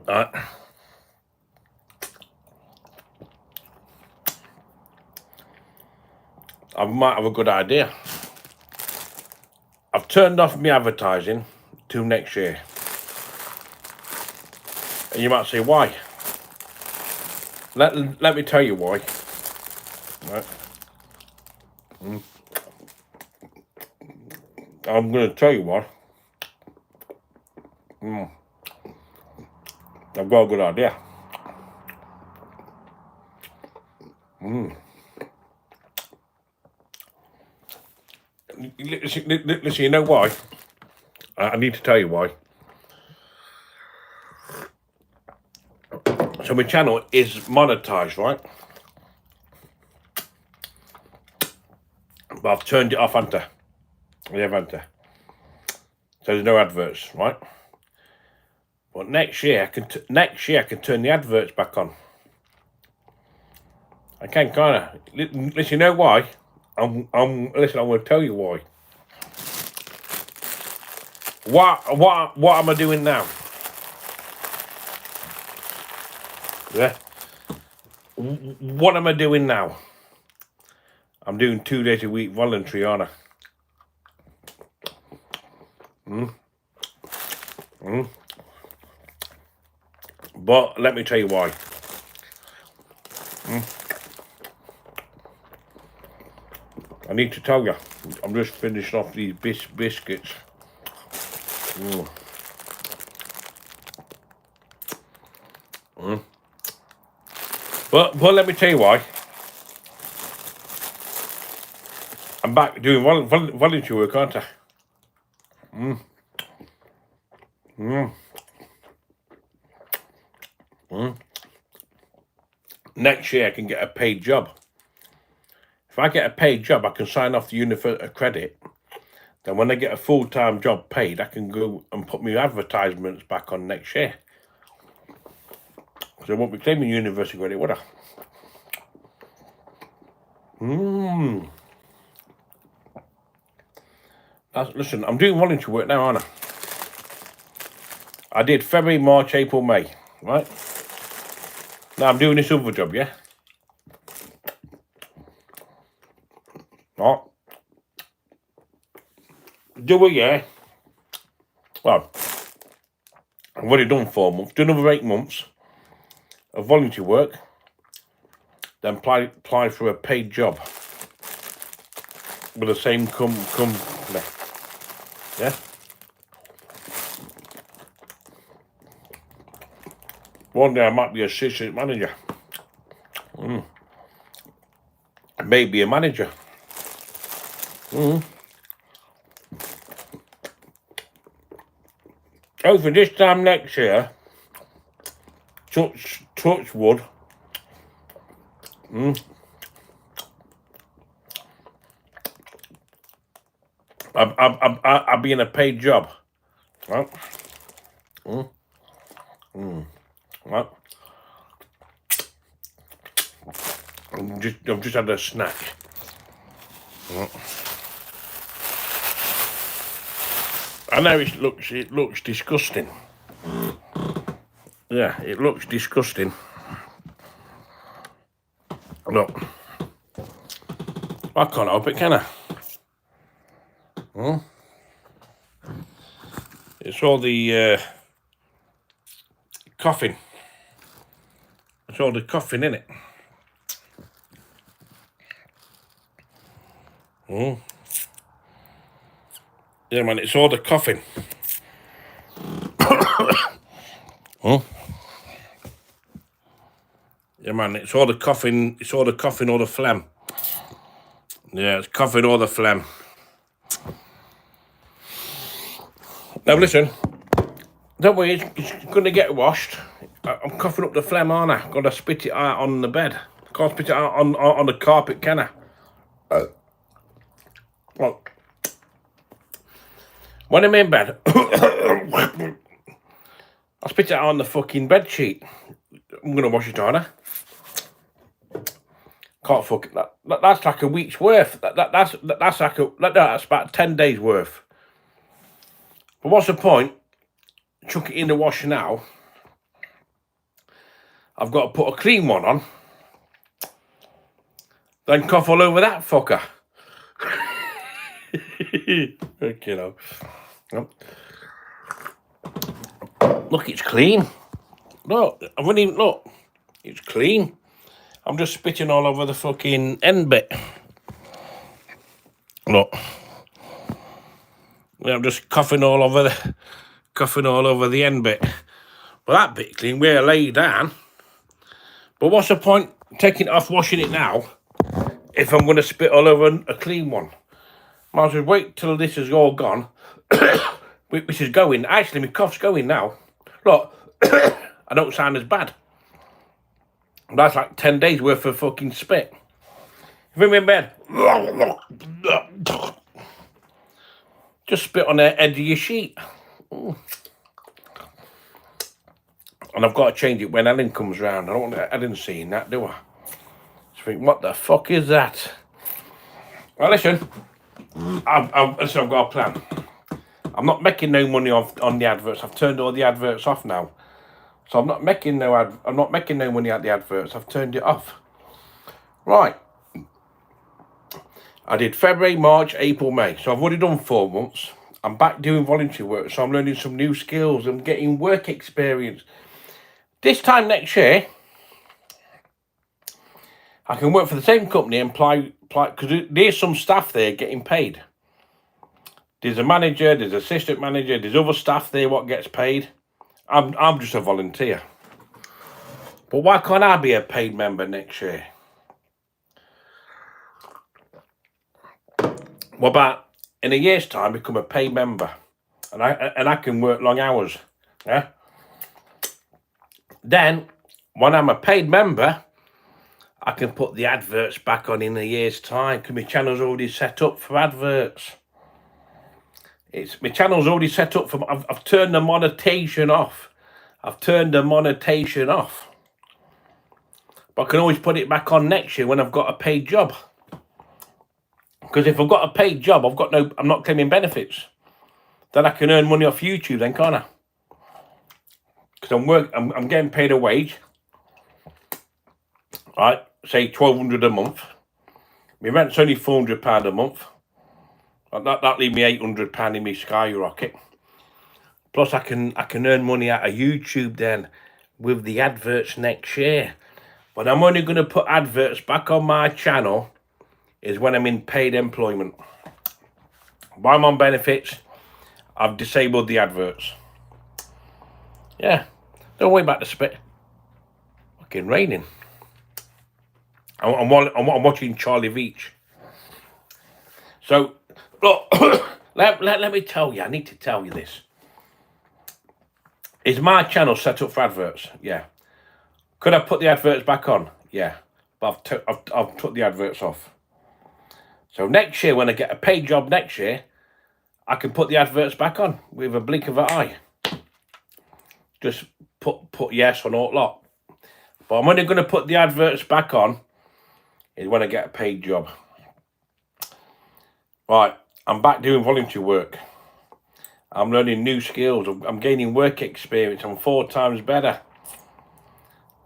Right. I might have a good idea. I've turned off my advertising till next year. And you might say, why? Let me tell you why. Right. I'm going to tell you why. I've got a good idea. Listen, you know why? I need to tell you why. So my channel is monetized, right? But I've turned it off, haven't I? Yeah, haven't I? So there's no adverts, right? But next year I can turn the adverts back on. I can kind of. Listen, you know why? Listen, I'm going to tell you why. What am I doing now? Yeah. What am I doing now? I'm doing 2 days a week voluntary, aren't I? But let me tell you why. I need to tell you. I'm just finishing off these biscuits. But let me tell you why. I'm back doing voluntary work, aren't I? Next year I can get a paid job. If I get a paid job, I can sign off the university credit. Then when I get a full-time job paid, I can go and put my advertisements back on next year. Because I won't be claiming university credit, would I? Listen, I'm doing voluntary work now, aren't I? I did February, March, April, May, right? Now I'm doing this other job, yeah? Right. Do it, yeah? Well, I've already done 4 months, do another 8 months of voluntary work, then apply for a paid job with the same company. Yeah? One day I might be assistant manager. Maybe a manager. Over this time next year, touch wood. I'll be in a paid job. Right? Right? I've just had a snack. Right. I know it looks disgusting. Yeah, it looks disgusting. Look, I can't help it, can I? It's all the coughing. It's all the coughing in it. Yeah, man, it's all the coughing. Yeah, man, it's all the coughing. It's all the coughing, all the phlegm. Yeah, it's coughing all the phlegm. Now listen, don't worry, it's going to get washed. I'm coughing up the phlegm, aren't I? Got to spit it out on the bed. Can't spit it out on the carpet, can I? Look, when I'm in bed, I spit it out on the fucking bed sheet. I'm going to wash it, aren't I? Can't fuck it. That's like a week's worth. That's about 10 days worth. But what's the point? Chuck it in the wash now. I've got to put a clean one on, then cough all over that fucker. You know. Look, it's clean. Look, I wouldn't even look. It's clean. I'm just spitting all over the fucking end bit. Look. I'm just coughing all over the end bit. Well, that bit clean, we're laid down. But what's the point taking it off, washing it now, if I'm going to spit all over a clean one? Might as well wait till this is all gone, which is going. Actually, my cough's going now. Look, I don't sound as bad. That's like 10 days worth of fucking spit. If I'm in bed, just spit on the edge of your sheet. And I've got to change it when Ellen comes round. I don't want Ellen seeing that, do I? Just think, what the fuck is that? Well, listen, I've got a plan. I'm not making no money on the adverts. I've turned all the adverts off now. So I'm not making no money out the adverts. I've turned it off. Right. I did February, March, April, May. So I've already done 4 months. I'm back doing voluntary work. So I'm learning some new skills. I'm getting work experience. This time next year, I can work for the same company and apply because there's some staff there getting paid. There's a manager, there's an assistant manager, there's other staff there what gets paid. I'm just a volunteer. But why can't I be a paid member next year? What about in a year's time become a paid member, and I can work long hours, yeah? Then when I'm a paid member, I can put the adverts back on in a year's time because my channel's already set up for adverts. My channel's already set up for. I've turned the monetization off. But I can always put it back on next year when I've got a paid job. Because if I've got a paid job, I'm not claiming benefits. Then I can earn money off YouTube, then, can't I? Because I'm getting paid a wage. Right, say £1,200 a month. My rent's only £400 a month. That leave me £800 in my skyrocket. Plus, I can earn money out of YouTube then with the adverts next year. But I'm only going to put adverts back on my channel is when I'm in paid employment. While I'm on benefits, I've disabled the adverts. Yeah, don't worry about the spit. Fucking raining. I'm watching Charlie Veach. So, look, let me tell you, I need to tell you this. Is my channel set up for adverts? Yeah. Could I put the adverts back on? Yeah. But I've took the adverts off. So next year, when I get a paid job next year, I can put the adverts back on with a blink of an eye. Just put yes on all lot. But I'm only going to put the adverts back on is when I get a paid job. Right, I'm back doing voluntary work. I'm learning new skills. I'm gaining work experience. I'm 4 times better.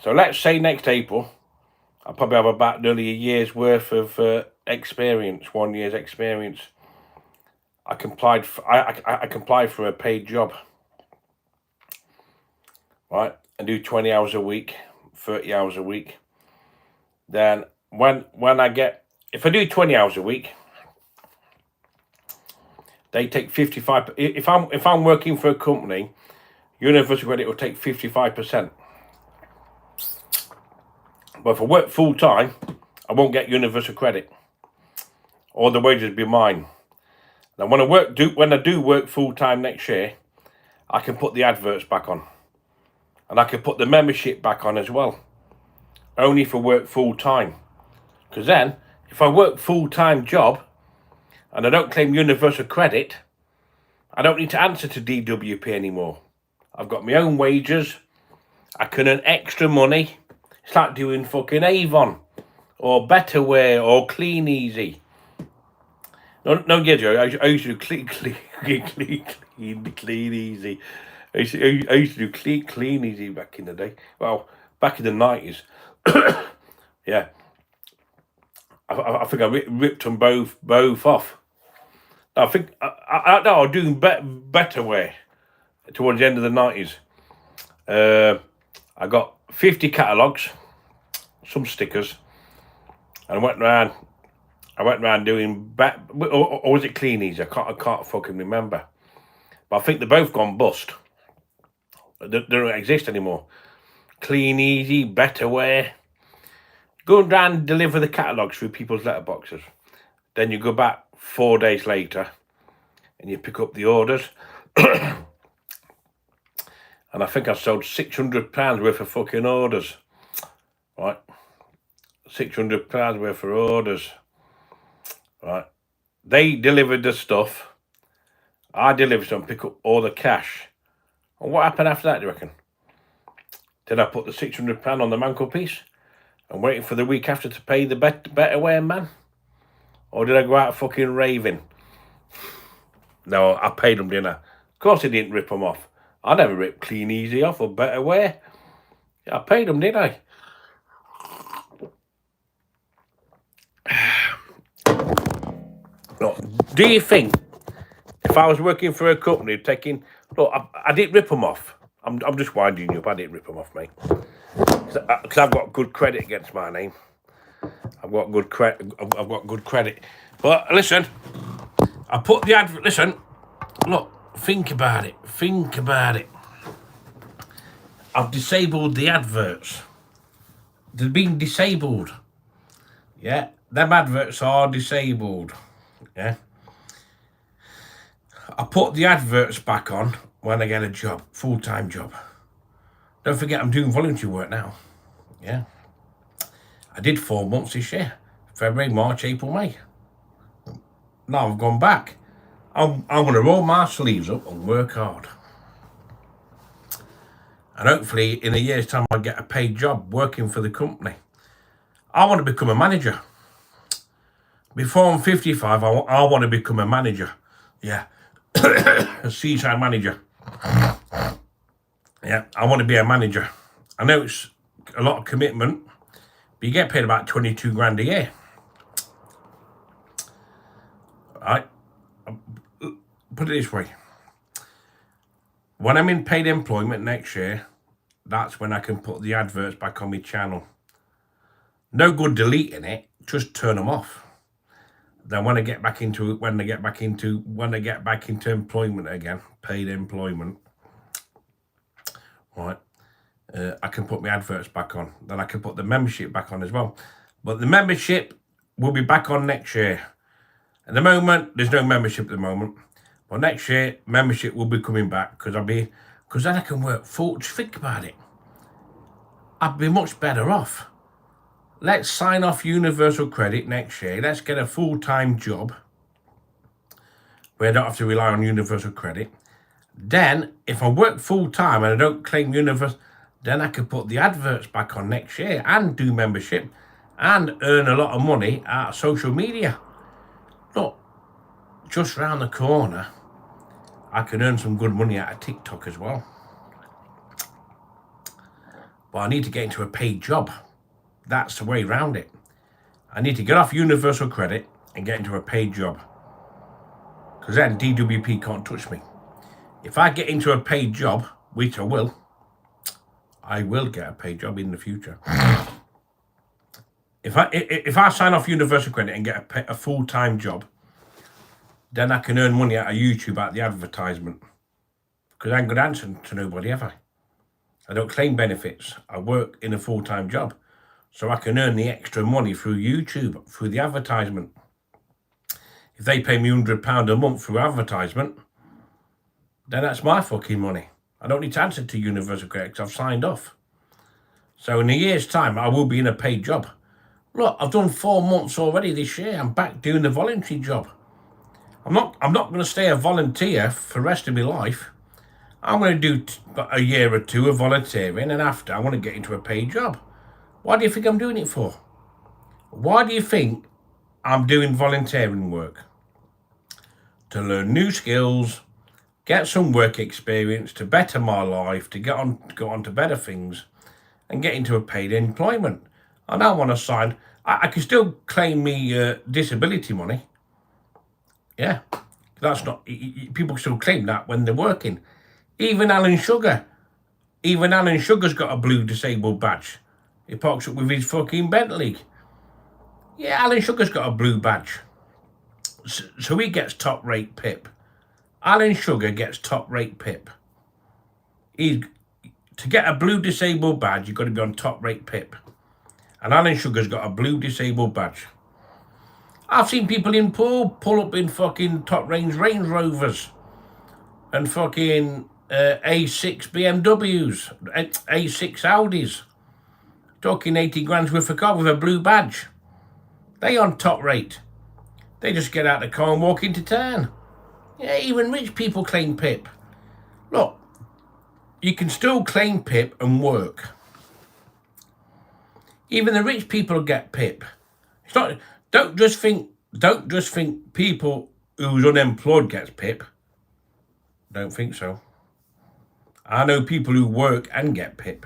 So let's say next April, I'll probably have about nearly a year's worth of experience, 1 year's experience. I can apply for a paid job. Right, and do 20 hours a week, 30 hours a week. Then if I do 20 hours a week, they take 55. If I'm working for a company, Universal Credit will take 55%. But if I work full time, I won't get Universal Credit. All the wages will be mine. Now when I do work full time next year, I can put the adverts back on. And I can put the membership back on as well. Only if I work full time. Because then, if I work full-time job and I don't claim Universal Credit, I don't need to answer to DWP anymore. I've got my own wages. I can earn extra money. It's like doing fucking Avon or Betterware or Clean Easy. No, I used to do clean easy. I used to do clean easy back in the day. Well, back in the 90s. Yeah, I think I ripped them both off. I think I was doing better way towards the end of the 90s. I got 50 catalogues, some stickers, and I went around doing or was it Clean Easy? I can't fucking remember. But I think they're both gone bust. They don't exist anymore. Clean Easy, Better Way. Go around and deliver the catalogues through people's letterboxes. Then you go back 4 days later and you pick up the orders. And I think I sold £600 worth of fucking orders. Right? £600 worth of orders. Right? They delivered the stuff. I delivered some, pick up all the cash. And what happened after that, do you reckon? Did I put the £600 on the mantelpiece and waiting for the week after to pay the Better Way man? Or did I go out fucking raving? No, I paid them, didn't I? Of course I didn't rip them off. I never ripped Clean Easy off or Better Way. I paid them, didn't I? Look, do you think if I was working for a company taking... Look, I didn't rip them off. I'm just winding you up. I didn't rip them off, mate. Because I've got good credit against my name. I've got good credit. But listen, I put the advert... Listen, look, think about it. Think about it. I've disabled the adverts. They've been disabled. Yeah, them adverts are disabled. Yeah. I put the adverts back on when I get a job, full-time job. Don't forget I'm doing voluntary work now. Yeah. I did 4 months this year. February, March, April, May. Now I've gone back. I'm going to roll my sleeves up and work hard. And hopefully in a year's time I'll get a paid job working for the company. I want to become a manager. Before I'm 55, I want to become a manager. Yeah. A seaside manager. Yeah, I want to be a manager. I know it's a lot of commitment, but you get paid about 22 grand a year. Right? Put it this way. When I'm in paid employment next year, that's when I can put the adverts back on my channel. No good deleting it, just turn them off. Then when I get back into employment again, paid employment, right, I can put my adverts back on. Then I can put the membership back on as well. But the membership will be back on next year. At the moment, there's no membership at the moment. But next year, membership will be coming back because then I can work full. Just think about it. I'd be much better off. Let's sign off universal credit next year. Let's get a full-time job where I don't have to rely on universal credit. Then, if I work full-time and I don't claim universal, then I can put the adverts back on next year and do membership and earn a lot of money out of social media. Look, just round the corner, I can earn some good money out of TikTok as well. But I need to get into a paid job. That's the way around it. I need to get off universal credit and get into a paid job. Because then DWP can't touch me. If I get into a paid job, which I will get a paid job in the future. If I sign off universal credit and get a full-time job, then I can earn money out of YouTube out of the advertisement. Because I ain't got to answer to nobody, have I? I don't claim benefits. I work in a full-time job. So I can earn the extra money through YouTube, through the advertisement. If they pay me £100 a month through advertisement, then that's my fucking money. I don't need to answer to universal credit because I've signed off. So in a year's time, I will be in a paid job. Look, I've done 4 months already this year. I'm back doing the voluntary job. I'm not going to stay a volunteer for the rest of my life. I'm going to do a year or two of volunteering, and after I want to get into a paid job. Why do you think I'm doing it for? Why do you think I'm doing volunteering work? To learn new skills, get some work experience, to better my life, to go on to better things, and get into a paid employment. And I want to sign. I can still claim me disability money. Yeah, that's not. People still claim that when they're working. Even Alan Sugar's got a blue disabled badge. He parks up with his fucking Bentley. Yeah, Alan Sugar's got a blue badge. So he gets top rate PIP. Alan Sugar gets top rate PIP. To get a blue disabled badge, you've got to be on top rate PIP. And Alan Sugar's got a blue disabled badge. I've seen people in pull up in fucking top range Range Rovers and fucking A6 BMWs, A6 Audis. Talking 80 grand's worth of car with a blue badge. They on top rate. They just get out of the car and walk into town. Yeah, even rich people claim PIP. Look, you can still claim PIP and work. Even the rich people get PIP. It's not. Don't just think people who's unemployed gets PIP. Don't think so. I know people who work and get PIP.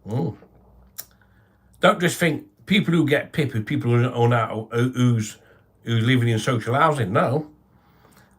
Don't just think people who get PIP are people who's living in social housing. No.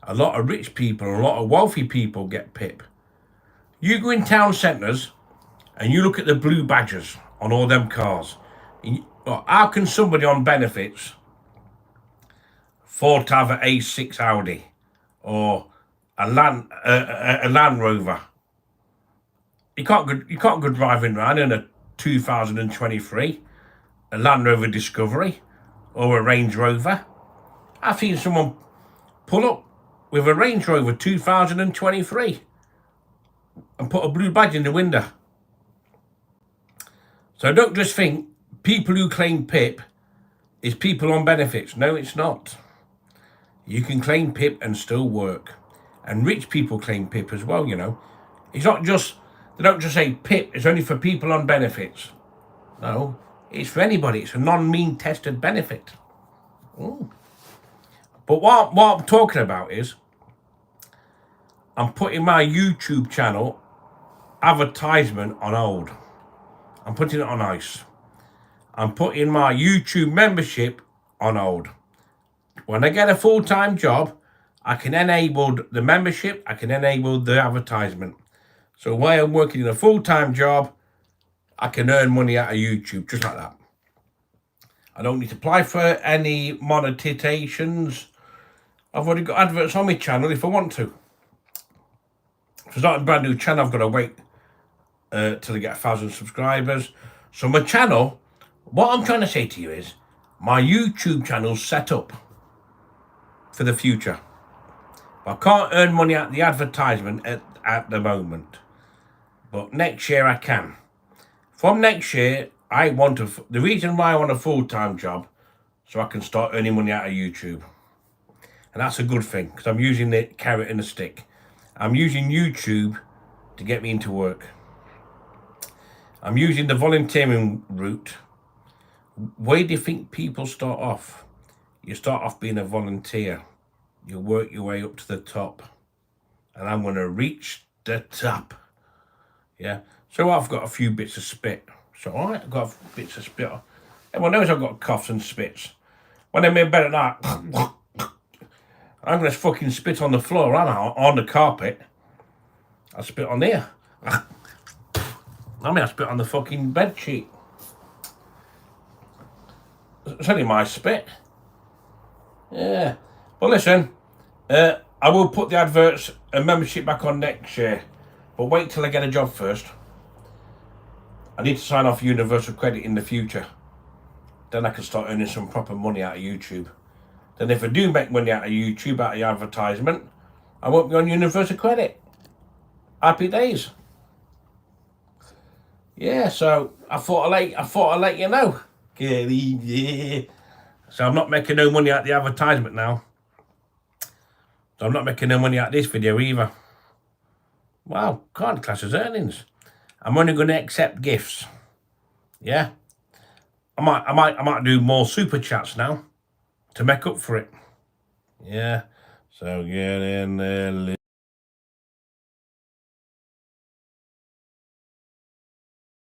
A lot of rich people, a lot of wealthy people get PIP. You go in town centres and you look at the blue badges on all them cars. How can somebody on benefits afford to have an A6 Audi or a Land Rover? You can't go driving around in a 2023, a Land Rover Discovery or a Range Rover. I've seen someone pull up with a Range Rover 2023 and put a blue badge in the window. So don't just think people who claim PIP is people on benefits. No, it's not. You can claim PIP and still work. And rich people claim PIP as well, you know. It's not just, they don't just say PIP is only for people on benefits. No, it's for anybody. It's a non-mean tested benefit. Ooh. But what I'm talking about is, I'm putting my YouTube channel advertisement on hold. I'm putting it on ice. I'm putting my YouTube membership on hold. When I get a full-time job, I can enable the membership, I can enable the advertisement. So while I'm working in a full-time job, I can earn money out of YouTube, just like that. I don't need to apply for any monetizations. I've already got adverts on my channel if I want to. If it's not a brand new channel, I've got to wait till I get 1,000 subscribers. So my channel, what I'm trying to say to you is, my YouTube channel's set up for the future. I can't earn money out of the advertisement at the moment. But next year I can. From next year, the reason why I want a full-time job, so I can start earning money out of YouTube. And that's a good thing, because I'm using the carrot and the stick. I'm using YouTube to get me into work. I'm using the volunteering route. Where do you think people start off? You start off being a volunteer. You work your way up to the top. And I'm going to reach the top. Yeah. So I've got a few bits of spit. So all right, I've got bits of spit. Everyone knows I've got coughs and spits. When I'm in bed at night, I'm going to fucking spit on the floor, aren't I? On the carpet. I spit on there. I spit on the fucking bed sheet. It's only my spit. Yeah. But listen, I will put the adverts and membership back on next year. But wait till I get a job first. I need to sign off universal credit in the future. Then I can start earning some proper money out of YouTube. Then if I do make money out of YouTube, out of the advertisement, I won't be on universal credit. Happy days. Yeah, so I thought I'd let you know. Yeah. So I'm not making no money out of the advertisement now. So I'm not making no money out of this video either. Wow, can't class as earnings. I'm only going to accept gifts. Yeah. I might do more super chats now to make up for it. Yeah. So get in there.